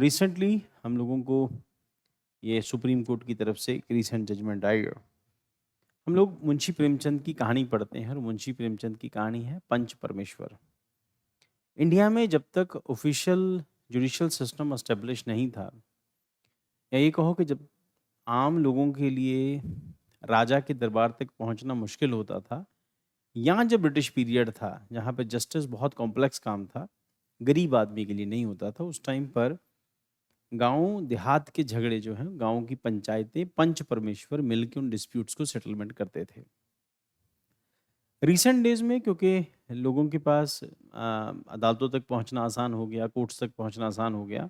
Recently हम लोगों को ये सुप्रीम कोर्ट की तरफ से एक रिसेंट जजमेंट आई है। हम लोग मुंशी प्रेमचंद की कहानी पढ़ते हैं और मुंशी प्रेमचंद की कहानी है पंच परमेश्वर। इंडिया में जब तक ऑफिशियल जुडिशियल सिस्टम एस्टेब्लिश नहीं था, या ये कहो कि जब आम लोगों के लिए राजा के दरबार तक पहुंचना मुश्किल होता था, यहाँ जब ब्रिटिश पीरियड था जहाँ पे जस्टिस बहुत कॉम्प्लेक्स काम था, गरीब आदमी के लिए नहीं होता था, उस टाइम पर गाँव देहात के झगड़े जो हैं, गाँव की पंचायतें पंच परमेश्वर मिलके उन डिस्प्यूट्स को सेटलमेंट करते थे। रिसेंट डेज़ में क्योंकि लोगों के पास अदालतों तक पहुँचना आसान हो गया, कोर्ट्स तक पहुँचना आसान हो गया,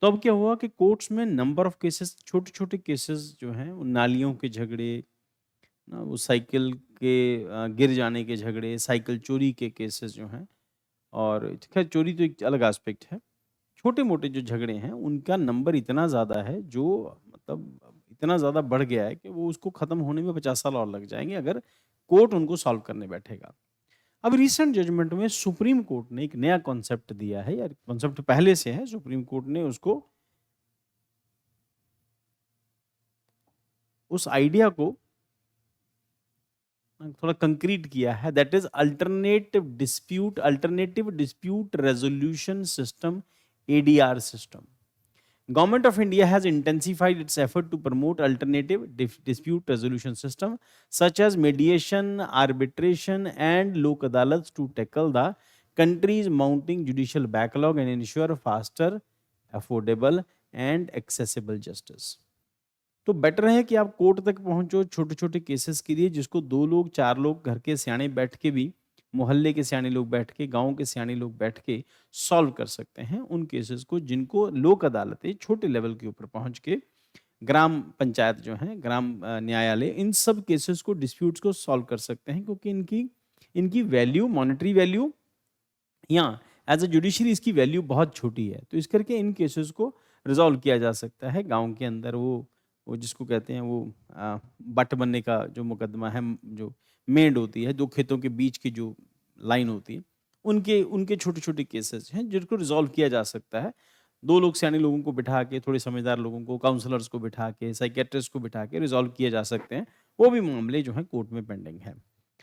तो अब क्या हुआ कि कोर्ट्स में नंबर ऑफ केसेस, छोटे-छोटे केसेस जो हैं, वो नालियों के झगड़े, ना वो साइकिल के गिर जाने के झगड़े, साइकिल चोरी के केसेस जो हैं, और खैर चोरी तो एक अलग एस्पेक्ट है। छोटे-मोटे जो झगड़े हैं, उनका नंबर इतना ज़्यादा है, जो मतलब इतना ज़्यादा बढ़ गया है कि वो उसको ख़त्म होने में 50 साल और लग जाएँगे अगर कोर्ट उनको सॉल्व करने बैठेगा। अब रिसेंट जजमेंट में सुप्रीम कोर्ट ने एक नया कॉन्सेप्ट दिया है, या कॉन्सेप्ट पहले से है, सुप्रीम कोर्ट ने उसको उस आइडिया को थोड़ा कंक्रीट किया है, that is alternative dispute resolution system, ADR system. Government of India has intensified its effort to promote alternative dispute resolution system such as mediation, arbitration, and lok adalats to tackle the country's mounting judicial backlog and ensure faster, affordable, and accessible justice. तो better है कि आप court तक पहुंचो छोटे-छोटे cases के लिए, जिसको 2 लोग, 4 लोग घर के सियाने बैठ के भी, मोहल्ले के सियाने लोग बैठ के, गाँव के सियाने लोग बैठ के सॉल्व कर सकते हैं उन केसेस को, जिनको लोक अदालतें छोटे लेवल के ऊपर पहुँच के, ग्राम पंचायत जो हैं, ग्राम न्यायालय, इन सब केसेस को, डिस्प्यूट्स को सॉल्व कर सकते हैं, क्योंकि इनकी इनकी वैल्यू, मॉनेटरी वैल्यू या एज़ अ जुडिशरी इसकी वैल्यू बहुत छोटी है। तो इस करके इन केसेस को रिज़ॉल्व किया जा सकता है गाँव के अंदर। वो जिसको कहते हैं वो बँट बनने का जो मुकदमा है, जो मेंड होती है, 2 खेतों के बीच की जो लाइन होती है, उनके उनके छोटे-छोटे केसेस हैं जिनको रिज़ॉल्व किया जा सकता है। 2 लोग सियाने लोगों को बिठा के, थोड़े समझदार लोगों को, काउंसलर्स को बिठा के, साइकियाट्रिस्ट को बिठा के रिज़ॉल्व किए जा सकते हैं। वो भी मामले जो हैं कोर्ट में पेंडिंग हैं।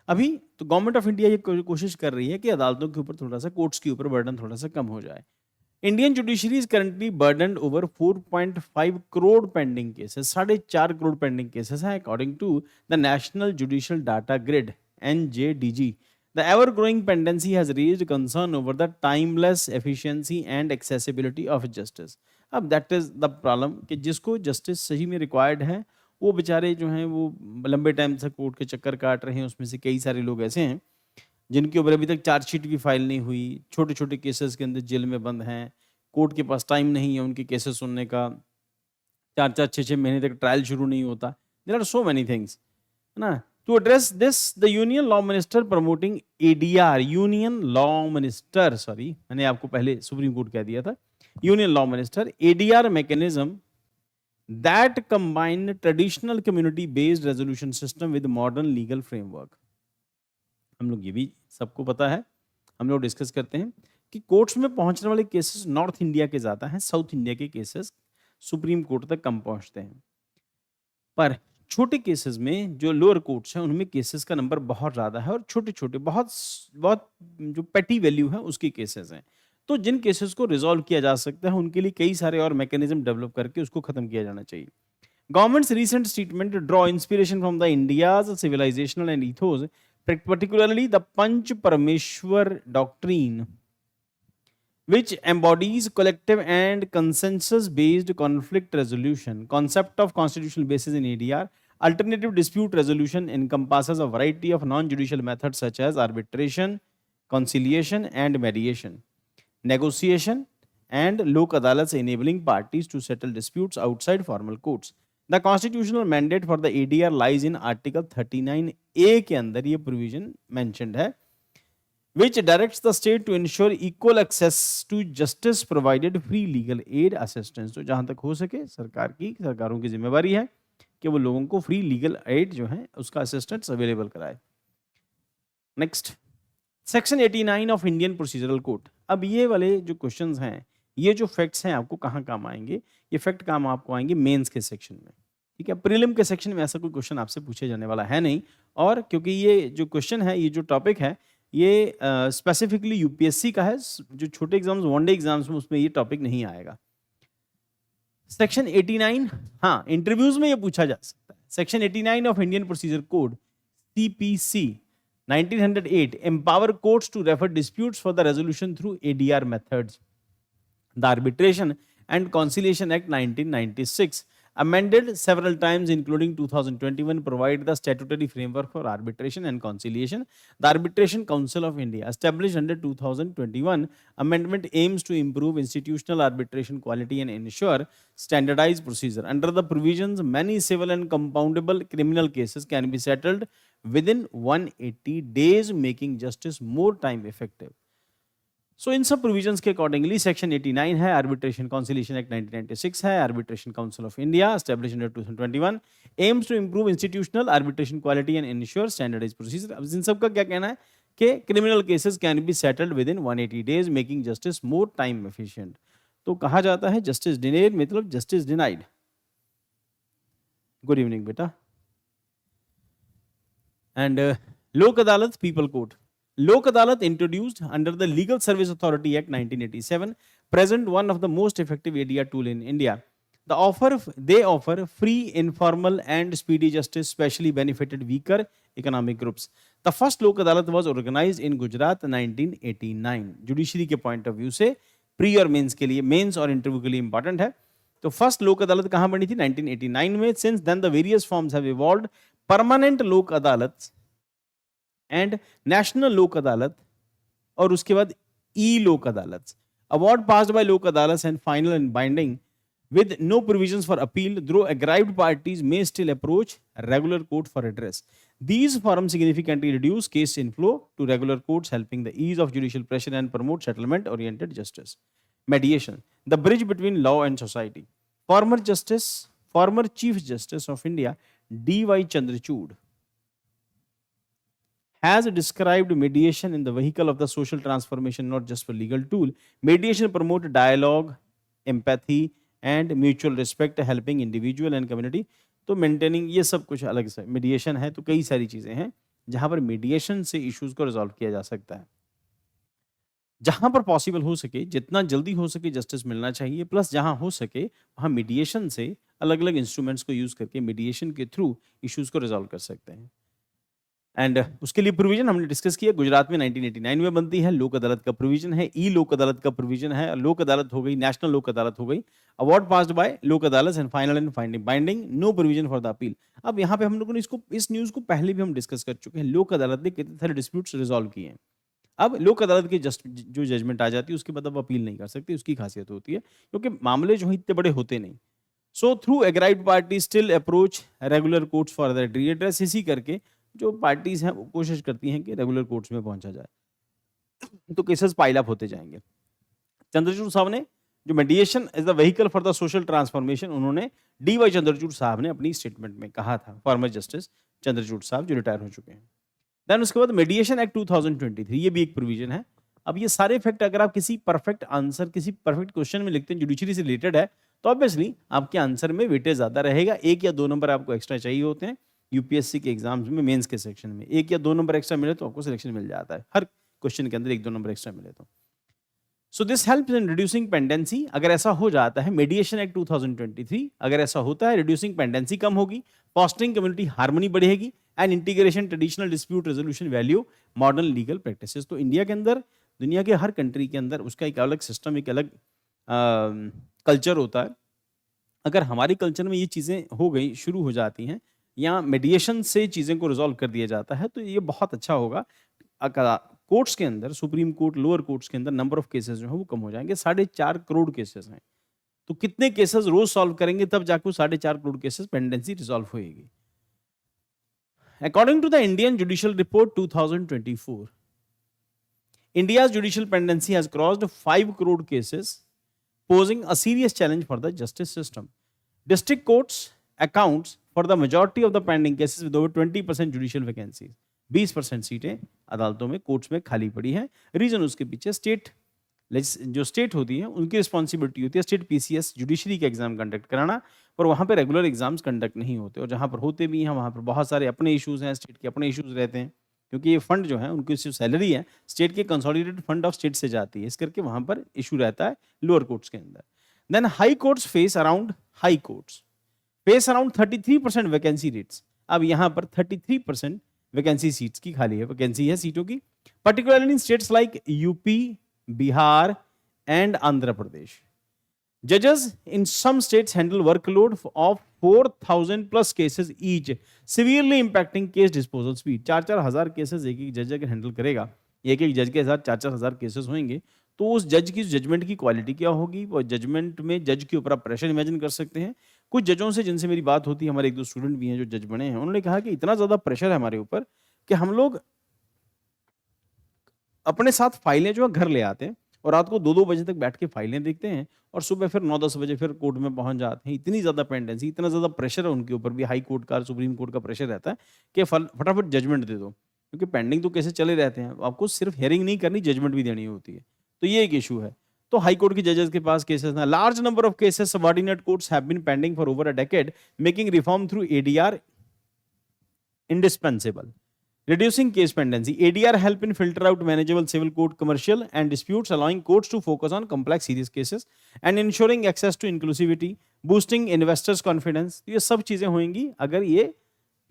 अभी तो गवर्नमेंट ऑफ इंडिया ये कोशिश कर रही है कि अदालतों के ऊपर थोड़ा-सा, कोर्ट्स के ऊपर बर्डन थोड़ा-सा कम हो जाए। Indian judiciary is currently burdened over 4.5 crore pending cases. 4.5 crore pending cases हैं according to the national judicial data grid, NJDG. The ever-growing pendency has raised concern over the timeless efficiency and accessibility of justice. अब that is the problem कि जिसको justice सही में required है, वो बेचारे जो हैं वो लंबे टाइम से कोर्ट के चक्कर काट रहे हैं। उसमें से कई सारे लोग ऐसे हैं जिनके ऊपर अभी तक चार्जशीट भी फाइल नहीं हुई, छोटे-छोटे केसेस के अंदर जेल में बंद हैं, कोर्ट के पास टाइम नहीं है उनके केसेस सुनने का, 4-4, 6-6 महीने तक ट्रायल शुरू नहीं होता। There are so many things, है ना? To address this, the union law minister promoting ADR, union law minister, sorry मैंने आपको पहले सुप्रीम कोर्ट कह दिया था, union law minister, ADR mechanism that combine traditional community based resolution system with modern legal framework. हम लोग ये भी सबको पता है, हम लोग डिस्कस करते हैं कि कोर्ट्स में पहुंचने वाले केसेस नॉर्थ इंडिया के ज़्यादा हैं, साउथ इंडिया के केसेस सुप्रीम कोर्ट तक कम पहुंचते हैं। पर छोटे केसेस में जो लोअर कोर्ट्स हैं, उनमें केसेस का नंबर बहुत ज़्यादा है, और छोटे-छोटे बहुत जो पेटी वैल्यू है उसके केसेस हैं। तो जिन केसेस को रिज़ॉल्व किया जा सकता है, उनके लिए कई सारे और मैकेनिज़्म डेवलप करके उसको खत्म किया जाना चाहिए। Government's recent statement draw inspiration from the India's civilizational and ethos, particularly the Panch Parameshwar doctrine, which embodies collective and consensus-based conflict resolution. Concept of constitutional basis in ADR. Alternative dispute resolution encompasses a variety of non-judicial methods such as arbitration, conciliation, and mediation, negotiation, and lok adalats enabling parties to settle disputes outside formal courts. The constitutional mandate for the ADR lies in Article 39A के अंदर ये provision mentioned है, which directs the state to ensure equal access to justice provided free legal aid assistance. तो जहाँ तक हो सके सरकारों की जिम्मेवारी है कि वो लोगों को फ्री लीगल एड जो है उसका असिस्टेंस अवेलेबल कराए। Next, section 89 of Indian procedural code. अब ये वाले जो क्वेश्चंस हैं, ये जो फैक्ट्स हैं आपको कहाँ काम आएंगे, ये फैक्ट काम आपको आएंगे मेंस के सेक्शन में, ठीक है। प्रीलिम के सेक्शन में ऐसा कोई क्वेश्चन आपसे पूछे जाने वाला है नहीं, और क्योंकि ये जो क्वेश्चन है, ये जो टॉपिक है, ये स्पेसिफिकली यूपीएससी का है, जो छोटे एग्जाम्स, वनडे एग्जाम्स में उसमें ये टॉपिक नहीं आएगा। सेक्शन 89, हाँ इंटरव्यूज में ये पूछा जा सकता है। Section 89 of Indian procedure code CPC 1908 empower courts to refer disputes for the resolution through ADR methods. The Arbitration and Conciliation Act 1996, amended several times including 2021, provide the statutory framework for arbitration and conciliation. The Arbitration Council of India, established under 2021 amendment, aims to improve institutional arbitration quality and ensure standardized procedure. Under the provisions, many civil and compoundable criminal cases can be settled within 180 days, making justice more time effective. सो इन सब provisions के accordingly section 89 है, arbitration conciliation act 1996 है, arbitration council of India established under 2021 aims to improve institutional arbitration quality and ensure standardised procedure. अब इन सब का क्या कहना है कि criminal cases can be settled within 180 days, making justice more time efficient. तो कहा जाता है जस्टिस डिनेड मतलब जस्टिस डिनाइड। गुड इवनिंग बेटा। And Lok Adalat people court, Lok Adalat, introduced under the Legal Service Authority Act 1987, present one of the most effective ADR tool in India. They offer free, informal and speedy justice, specially benefited weaker economic groups. The first Lok Adalat was organized in Gujarat 1989. Judiciary के point of view से pre और mains के लिए, mains और interview के लिए important है। तो फर्स्ट लोक अदालत कहाँ बनी थी? 1989 में। Since then the various forms have evolved. Permanent लोक अदालत एंड नेशनल लोक अदालत और उसके बाद ई लोक अदालत। Award passed by Lok Adalat and final and binding with no provisions for appeal, though aggrieved parties may still approach regular court for redress. These forms significantly reduce case inflow to regular courts, helping the ease of judicial pressure and promote settlement-oriented justice. Mediation, the bridge between law and society. Former Chief Justice of India, D.Y. Chandrachud, has described mediation in the vehicle of the social transformation, not just for legal tool. Mediation promotes dialogue, empathy and mutual respect, helping individual and community. तो maintaining ये सब कुछ अलग से mediation है। तो कई सारी चीजें हैं जहां पर मीडिएशन से इश्यूज को रिजॉल्व किया जा सकता है। जहां पर पॉसिबल हो सके, जितना जल्दी हो सके जस्टिस मिलना चाहिए, प्लस जहां हो सके वहां मीडिएशन से अलग अलग इंस्ट्रूमेंट्स को यूज करके मीडिएशन के थ्रू इश्यूज को रिजॉल्व कर सकते हैं। एंड उसके लिए प्रोविजन हमने डिस्कस किया, गुजरात में 1989 में बनती है। लोक अदालत का प्रोविजन है, ई लोक अदालत का प्रोविजन है। लोक अदालत हो गई, नेशनल लोक अदालत हो गई। Award passed by Lok Adalat and final and finding binding, no provision for the appeal. अब यहाँ पे हम लोगों ने इस न्यूज को पहले भी हम डिस्कस कर चुके हैं। लोक अदालत ने कितने सारे डिस्प्यूट्स रिजॉल्व किए हैं। अब लोक अदालत की जो जजमेंट आ जाती है उसके बाद अब अपील नहीं कर सकती, उसकी खासियत होती है क्योंकि मामले जो इतने बड़े होते नहीं। So through aggrieved party still approach regular courts for the redress। इसी करके जो पार्टीज हैं वो कोशिश करती हैं कि रेगुलर कोर्ट्स में पहुंचा जाए, तो केसेस पाइल अप होते जाएंगे। चंद्रचूड़ साहब ने जो mediation as the vehicle for the social transformation, उन्होंने D.Y. चंद्रचूड़ साहब ने अपनी स्टेटमेंट में कहा था, फॉर्मर जस्टिस चंद्रचूड़ साहब जो रिटायर हो चुके हैं। देन उसके बाद मेडिएशन एक्ट 2023, ये भी एक प्रोविजन है। अब ये सारे फैक्ट अगर आप किसी परफेक्ट आंसर, किसी परफेक्ट क्वेश्चन में लिखते हैं जुडिशरी से रिलेटेड है, तो ऑब्वियसली आपके आंसर में वेटेज ज्यादा रहेगा। 1 या 2 नंबर आपको एक्स्ट्रा चाहिए होते हैं यूपीएससी के एग्जाम्स में, मेंस के सेक्शन में 1 या 2 नंबर एक्स्ट्रा मिले तो आपको सिलेक्शन मिल जाता है। हर क्वेश्चन के अंदर 1-2 नंबर एक्स्ट्रा मिले तो। So this helps in reducing pendency. अगर ऐसा हो जाता है, मेडिएशन एक्ट 2023 अगर ऐसा होता है, रिड्यूसिंग पेंडेंसी कम होगी, फॉस्टरिंग कम्युनिटी हार्मनी बढ़ेगी and integration traditional dispute resolution value modern legal practices. तो इंडिया के अंदर, दुनिया के हर कंट्री के अंदर उसका एक अलग सिस्टम, एक अलग कल्चर होता है। अगर हमारे कल्चर में ये चीज़ें हो गई, शुरू हो जाती हैं, या मेडिएशन से चीज़ें को रिजॉल्व कर दिया जाता है, तो ये बहुत अच्छा होगा। कोर्ट्स के अंदर, सुप्रीम कोर्ट, लोअर कोर्ट्स के अंदर नंबर ऑफ केसेस जो है वो कम हो जाएंगे। 4.5 करोड़ केसेस हैं, तो कितने केसेस रोज सॉल्व करेंगे तब जाकर 4.5 करोड़ केसेस पेंडेंसी रिजॉल्व होएगी। According to the Indian judicial report 2024, India's judicial pendency has crossed 5 crore cases, posing a serious challenge for the justice system. District courts accounts for the majority of the pending cases with over 20% judicial vacancies. 20% सीटें अदालतों में, courts में खाली पड़ी हैं। Reason उसके पीछे state जो स्टेट होती है उनकी रिस्पॉन्सिबिलिटी होती है स्टेट पीसीएस जुडिशरी के एग्जाम कंडक्ट कराना, पर वहाँ पे रेगुलर एग्जाम्स कंडक्ट नहीं होते, और जहाँ पर होते भी हैं वहाँ पर बहुत सारे अपने इश्यूज हैं, स्टेट के अपने इश्यूज रहते हैं, क्योंकि ये फंड जो है उनकी सिर्फ सैलरी है स्टेट के कंसोलिडेटेड फंड ऑफ स्टेट से जाती है, इस करके वहाँ पर इशू रहता है लोअर कोर्ट्स के अंदर। Then high courts face around 33% vacancy rates. अब यहाँ पर 33% वैकेंसी सीट्स की खाली है, वैकेंसी है सीटों की, particularly in states like UP, Bihar, and Andhra Pradesh. Judges in some states handle workload of 4,000 plus cases each, severely impacting case disposal speed. 4,000 cases एक एक जज अगर हैंडल करेगा, एक एक जज के साथ 4,000 केसेस होंगे, तो उस जज की जजमेंट की क्वालिटी क्या होगी, और जजमेंट में जज के ऊपर आप प्रेशर इमेजिन कर सकते हैं। कुछ जजों से जिनसे मेरी बात होती है, हमारे एक दो स्टूडेंट भी हैं जो जज बने हैं, उन्होंने कहा कि इतना ज़्यादा प्रेशर है हमारे ऊपर कि हम लोग अपने साथ फाइलें जो है घर ले आते हैं और रात को 2-2 बजे तक बैठ के फाइलें देखते हैं, और सुबह फिर 9-10 बजे फिर कोर्ट में पहुंच जाते हैं। इतनी ज़्यादा पेंडेंसी, इतना ज़्यादा प्रेशर है उनके ऊपर भी, हाई कोर्ट का, सुप्रीम कोर्ट का प्रेशर रहता है कि फटाफट जजमेंट दे दो, क्योंकि पेंडिंग तो केसेस चले रहते हैं, आपको सिर्फ हियरिंग नहीं करनी, जजमेंट भी देनी होती है। तो ये एक इशू है। तो हाई कोर्ट की जजेस के पास केसेस ना, large number of cases subordinate courts have been pending for over a decade, making reform through ADR indispensable. Reducing case pendency. ADR help in filter out manageable civil court commercial and disputes, allowing courts to focus on complex serious cases and ensuring access to inclusivity, boosting investors confidence. तो ये सब चीजें होंगी अगर ये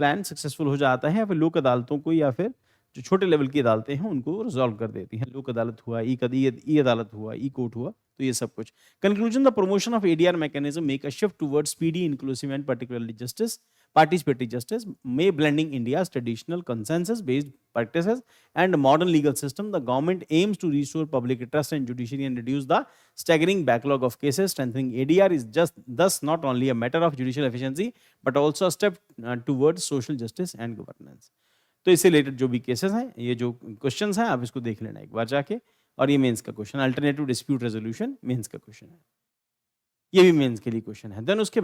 plan successful हो जाता है, या फिर लोक अदालतों को या फिर जो छोटे लेवल की अदालतें हैं उनको रिजॉल्व कर देती हैं। लोक अदालत हुआ, ई अदालत हुआ, ई कोर्ट हुआ, तो ये सब कुछ। Conclusion, the promotion of ADR mechanism make a shift towards speedy, inclusive and particularly justice participatory justice, may blending India's traditional consensus based practices and modern legal system. The government aims to restore public trust in judiciary and reduce the staggering backlog of cases. Strengthening ADR is just thus not only a matter of judicial efficiency but also a step towards social justice and governance. तो इससे related जो भी cases हैं, ये जो questions हैं, आप इसको देख लेना एक बार जाके, और ये मेंस का question, alternative dispute resolution mains का क्वेश्चन है, ये भी मेंस के लिए क्वेश्चन है। देन उसके